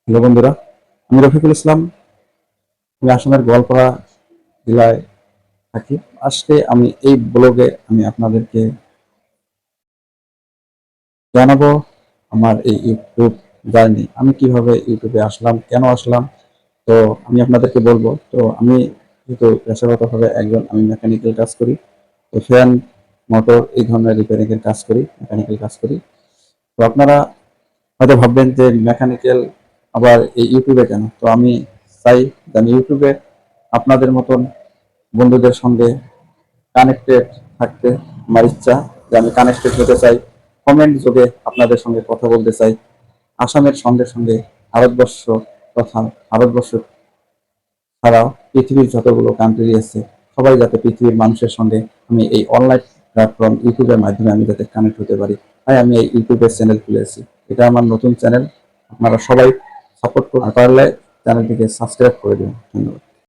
Hello বন্ধুরা, আমি রফিকুল ইসলাম। আমি আসামের গোয়ালপাড়া জেলায় থাকি। আজকে আমি এই ব্লগে আপনাদেরকে জানাবো আমার এই ইউটিউব জার্নি। আমি কিভাবে ইউটিউবে আসলাম, কেন আসলাম, তো আমি আপনাদেরকে বলবো। তো আমি যেহেতু পেশাগতভাবে আমি মেকানিক্যাল কাজ করি, তো ফ্যান, মোটর এই ধরনের রিপেয়ারিং এর কাজ করি, মেকানিক্যাল কাজ করি। তো আপনারা হয়তো ভাববেন যে মেকানিক্যাল আবার এই ইউটিউবে কেন। তো আমি চাই যে আমি ইউটিউবে আপনাদের মতন বন্ধুদের সঙ্গে কানেক্টেড থাকতে। আমার ইচ্ছা যে আমি কানেক্টেড হতে চাই, কমেন্ট যোগে আপনাদের সঙ্গে কথা বলতে চাই। আসামের সঙ্গে সঙ্গে ভারতবর্ষ তথা ভারতবর্ষ ছাড়াও পৃথিবীর যতগুলো কান্ট্রি আছে, সবাই যাতে পৃথিবীর মানুষের সঙ্গে আমি এই অনলাইন প্ল্যাটফর্ম ইউটিউবের মাধ্যমে আমি যাতে কানেক্ট হতে পারি, তাই আমি এই ইউটিউবের চ্যানেল খুলেছি। এটা আমার নতুন চ্যানেল। আপনারা সবাই সাপোর্ট করতে পারলে চ্যানেলটিকে সাবস্ক্রাইব করে দিন। ধন্যবাদ।